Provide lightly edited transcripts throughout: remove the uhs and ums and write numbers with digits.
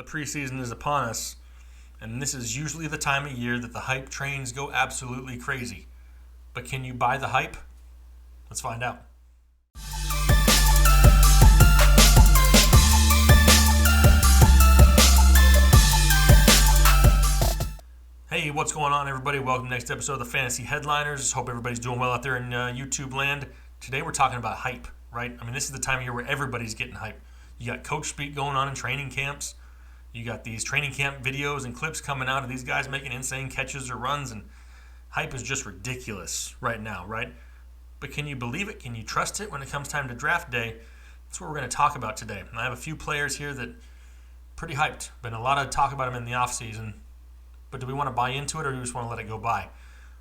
The preseason is upon us, and this is usually the time of year that the hype trains go absolutely crazy. But can you buy the hype? Let's find out. Hey, what's going on, everybody? Welcome to the next episode of the Fantasy Headliners. Hope everybody's doing well out there in YouTube land. Today we're talking about hype, right? I mean, this is the time of year where everybody's getting hype. You got coach speak going on in training camps. You got these training camp videos and clips coming out of these guys making insane catches or runs, and hype is just ridiculous right now, right? But can you believe it? Can you trust it when it comes time to draft day? That's what we're going to talk about today. And I have a few players here that pretty hyped. Been a lot of talk about them in the offseason. But do we want to buy into it, or do we just want to let it go by?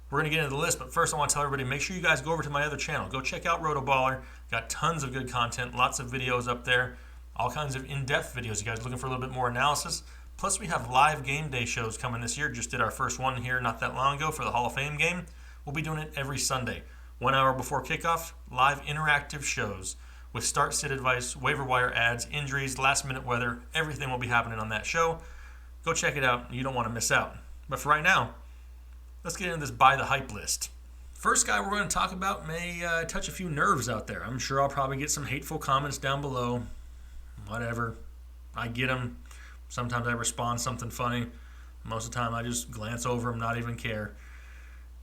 We're going to get into the list, but first I want to tell everybody, make sure you guys go over to my other channel. Go check out RotoBaller. Got tons of good content, lots of videos up there, all kinds of in-depth videos. You guys looking for a little bit more analysis? Plus, we have live game day shows coming this year. Just did our first one here not that long ago for the Hall of Fame game. We'll be doing it every Sunday. 1 hour before kickoff, live interactive shows with start-sit advice, waiver wire ads, injuries, last-minute weather. Everything will be happening on that show. Go check it out. You don't want to miss out. But for right now, let's get into this buy the hype list. First guy we're going to talk about may touch a few nerves out there. I'm sure I'll probably get some hateful comments down below. Whatever. I get them. Sometimes I respond something funny. Most of the time I just glance over them, not even care.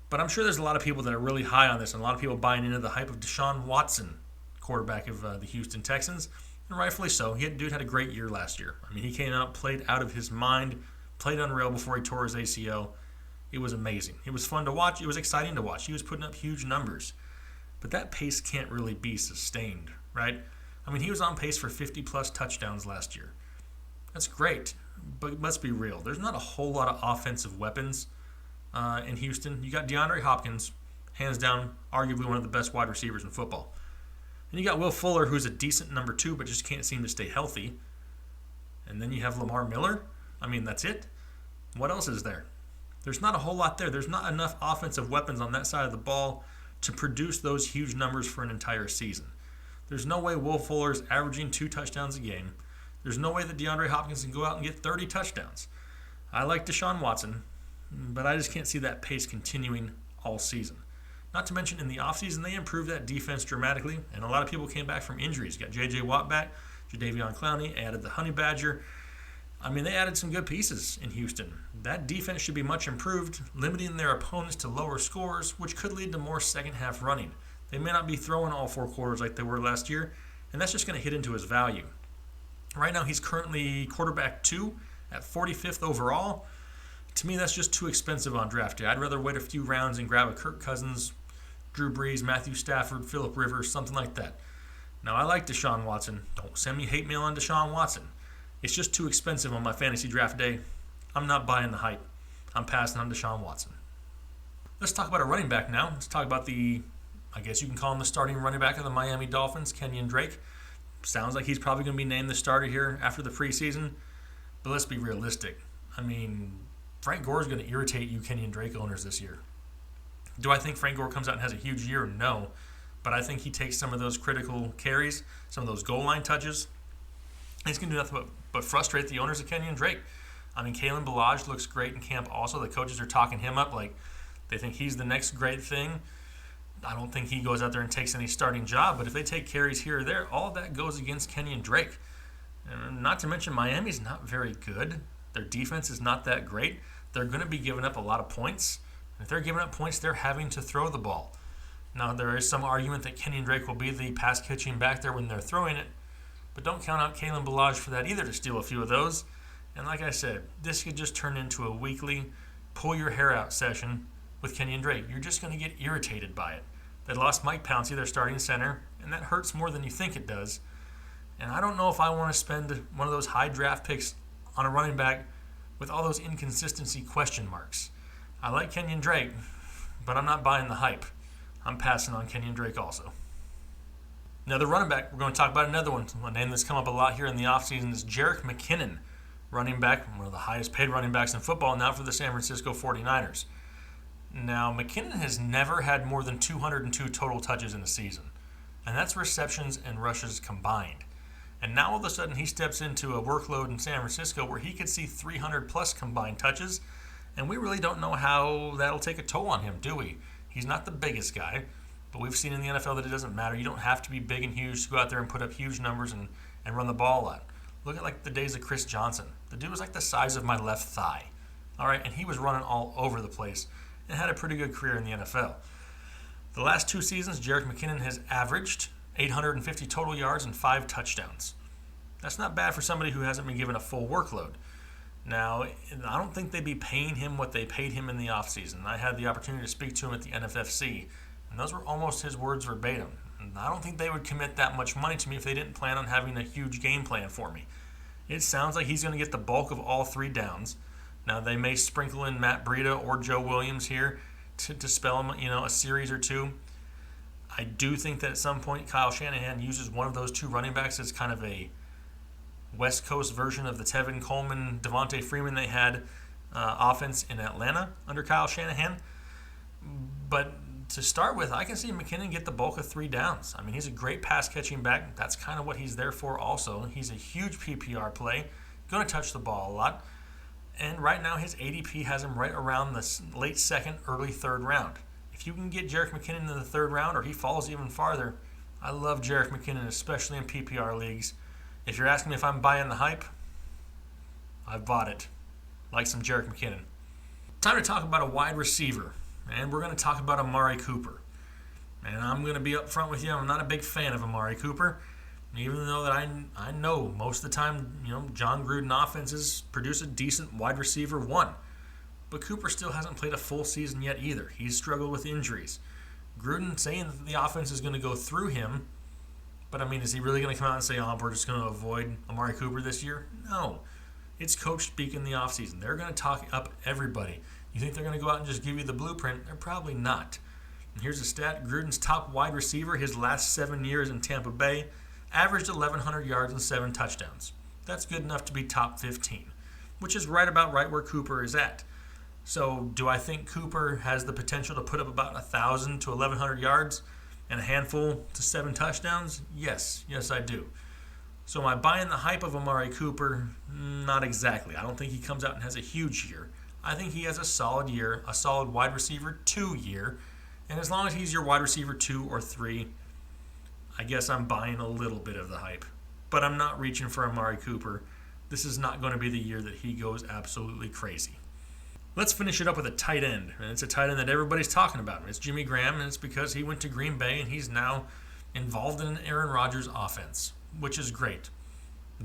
But I'm sure there's a lot of people that are really high on this, and a lot of people buying into the hype of Deshaun Watson, quarterback of the Houston Texans. And rightfully so. Dude had a great year last year. I mean, he came out, played out of his mind, played unreal before he tore his ACL. It was amazing. It was fun to watch. It was exciting to watch. He was putting up huge numbers. But that pace can't really be sustained, right? I mean, he was on pace for 50-plus touchdowns last year. That's great. But let's be real. There's not a whole lot of offensive weapons in Houston. You got Deandre Hopkins, hands down, arguably one of the best wide receivers in football. And you got Will Fuller, who's a decent number 2, but just can't seem to stay healthy. And then you have Lamar Miller. I mean, that's it. What else is there? There's not a whole lot there. There's not enough offensive weapons on that side of the ball to produce those huge numbers for an entire season. There's no way Will Fuller's averaging 2 touchdowns a game. There's no way that DeAndre Hopkins can go out and get 30 touchdowns. I like Deshaun Watson, but I just can't see that pace continuing all season. Not to mention, in the offseason, they improved that defense dramatically, and a lot of people came back from injuries. Got J.J. Watt back, Jadeveon Clowney, added the Honey Badger. I mean, they added some good pieces in Houston. That defense should be much improved, limiting their opponents to lower scores, which could lead to more second-half running. They may not be throwing all 4 quarters like they were last year, and that's just going to hit into his value. Right now, he's currently quarterback 2 at 45th overall. To me, that's just too expensive on draft day. I'd rather wait a few rounds and grab a Kirk Cousins, Drew Brees, Matthew Stafford, Phillip Rivers, something like that. Now, I like Deshaun Watson. Don't send me hate mail on Deshaun Watson. It's just too expensive on my fantasy draft day. I'm not buying the hype. I'm passing on Deshaun Watson. Let's talk about a running back now. Let's talk about I guess you can call him the starting running back of the Miami Dolphins, Kenyan Drake. Sounds like he's probably going to be named the starter here after the preseason. But let's be realistic. I mean, Frank Gore is going to irritate you Kenyan Drake owners this year. Do I think Frank Gore comes out and has a huge year? No. But I think he takes some of those critical carries, some of those goal line touches. And he's going to do nothing but frustrate the owners of Kenyan Drake. I mean, Kalen Ballage looks great in camp also. The coaches are talking him up like they think he's the next great thing. I don't think he goes out there and takes any starting job. But if they take carries here or there, all of that goes against Kenyan Drake. And not to mention, Miami's not very good. Their defense is not that great. They're going to be giving up a lot of points. And if they're giving up points, they're having to throw the ball. Now, there is some argument that Kenyan Drake will be the pass-catching back there when they're throwing it. But don't count out Kalen Ballage for that either to steal a few of those. And like I said, this could just turn into a weekly pull-your-hair-out session with Kenyan Drake. You're just going to get irritated by it. They lost Mike Pouncey, their starting center, and that hurts more than you think it does. And I don't know if I want to spend one of those high draft picks on a running back with all those inconsistency question marks. I like Kenyan Drake, but I'm not buying the hype. I'm passing on Kenyan Drake also. Another running back, we're going to talk about another one. A name that's come up a lot here in the offseason is Jerick Mckinnon, running back, one of the highest paid running backs in football now for the San Francisco 49ers. Now, McKinnon has never had more than 202 total touches in a season, and that's receptions and rushes combined. And now all of a sudden he steps into a workload in San Francisco where he could see 300 plus combined touches. And we really don't know how that'll take a toll on him, do we? He's not the biggest guy, but we've seen in the NFL that it doesn't matter. You don't have to be big and huge to go out there and put up huge numbers and run the ball a lot. Look at like the days of Chris Johnson. The dude was like the size of my left thigh. All right, and he was running all over the place and had a pretty good career in the NFL. The last 2 seasons, Jerick McKinnon has averaged 850 total yards and 5 touchdowns. That's not bad for somebody who hasn't been given a full workload. Now, I don't think they'd be paying him what they paid him in the offseason. I had the opportunity to speak to him at the NFFC, and those were almost his words verbatim. And I don't think they would commit that much money to me if they didn't plan on having a huge game plan for me. It sounds like he's going to get the bulk of all 3 downs. Now, they may sprinkle in Matt Breida or Joe Williams here to spell him, a series or 2. I do think that at some point Kyle Shanahan uses one of those 2 running backs as kind of a West Coast version of the Tevin Coleman, Devontae Freeman they had offense in Atlanta under Kyle Shanahan. But to start with, I can see McKinnon get the bulk of 3 downs. I mean, he's a great pass-catching back. That's kind of what he's there for also. He's a huge PPR play, going to touch the ball a lot. And right now, his ADP has him right around the late 2nd, early 3rd round. If you can get Jerick McKinnon in the 3rd round or he falls even farther, I love Jerick McKinnon, especially in PPR leagues. If you're asking me if I'm buying the hype, I've bought it. Like some Jerick McKinnon. Time to talk about a wide receiver. And we're going to talk about Amari Cooper. And I'm going to be up front with you. I'm not a big fan of Amari Cooper. Even though that I know most of the time, John Gruden offenses produce a decent wide receiver 1. But Cooper still hasn't played a full season yet either. He's struggled with injuries. Gruden saying that the offense is going to go through him. But, is he really going to come out and say, we're just going to avoid Amari Cooper this year? No. It's coach speak in the offseason. They're going to talk up everybody. You think they're going to go out and just give you the blueprint? They're probably not. And here's a stat. Gruden's top wide receiver his last 7 years in Tampa Bay averaged 1,100 yards and 7 touchdowns. That's good enough to be top 15, which is right where Cooper is at. So do I think Cooper has the potential to put up about 1,000 to 1,100 yards and a handful to 7 touchdowns? Yes, I do. So am I buying the hype of Amari Cooper? Not exactly. I don't think he comes out and has a huge year. I think he has a solid year, a solid wide receiver 2 year. And as long as he's your wide receiver 2 or 3, I guess I'm buying a little bit of the hype. But I'm not reaching for Amari Cooper. This is not going to be the year that he goes absolutely crazy. Let's finish it up with a tight end. And it's a tight end that everybody's talking about. It's Jimmy Graham, and it's because he went to Green Bay and he's now involved in an Aaron Rodgers offense, which is great.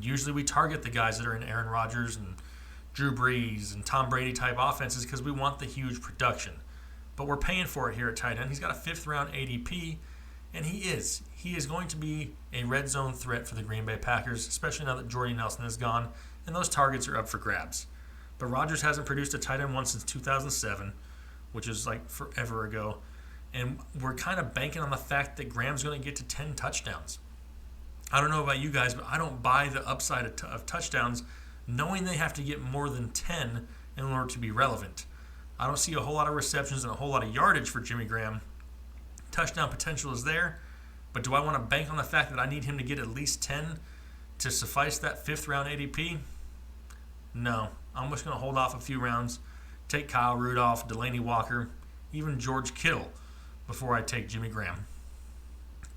Usually we target the guys that are in Aaron Rodgers and Drew Brees and Tom Brady type offenses because we want the huge production. But we're paying for it here at tight end. He's got a 5th round ADP, and he is. He is going to be a red zone threat for the Green Bay Packers, especially now that Jordy Nelson is gone, and those targets are up for grabs. But Rodgers hasn't produced a tight end once since 2007, which is like forever ago. And we're kind of banking on the fact that Graham's going to get to 10 touchdowns. I don't know about you guys, but I don't buy the upside of touchdowns knowing they have to get more than 10 in order to be relevant. I don't see a whole lot of receptions and a whole lot of yardage for Jimmy Graham. Touchdown potential is there, but do I want to bank on the fact that I need him to get at least 10 to suffice that 5th round ADP? No. I'm just going to hold off a few rounds, take Kyle Rudolph, Delaney Walker, even George Kittle before I take Jimmy Graham.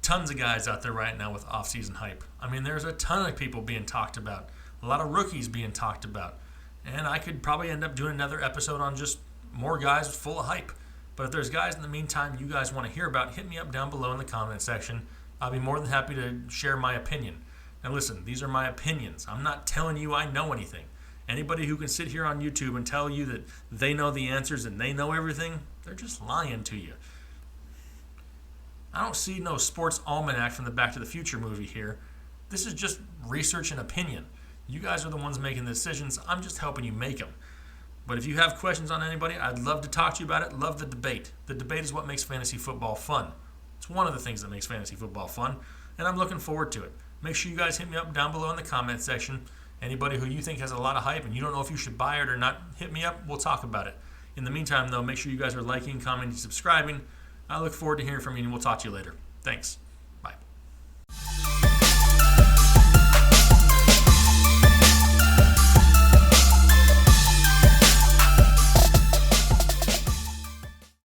Tons of guys out there right now with offseason hype. There's a ton of people being talked about, a lot of rookies being talked about, and I could probably end up doing another episode on just more guys full of hype. But if there's guys in the meantime you guys want to hear about, hit me up down below in the comment section. I'll be more than happy to share my opinion. Now listen, these are my opinions. I'm not telling you I know anything. Anybody who can sit here on YouTube and tell you that they know the answers and they know everything, they're just lying to you. I don't see no sports almanac from the Back to the Future movie here. This is just research and opinion. You guys are the ones making the decisions. I'm just helping you make them. But if you have questions on anybody, I'd love to talk to you about it. Love the debate. The debate is what makes fantasy football fun. It's one of the things that makes fantasy football fun, and I'm looking forward to it. Make sure you guys hit me up down below in the comment section. Anybody who you think has a lot of hype and you don't know if you should buy it or not, hit me up. We'll talk about it. In the meantime, though, make sure you guys are liking, commenting, subscribing. I look forward to hearing from you, and we'll talk to you later. Thanks.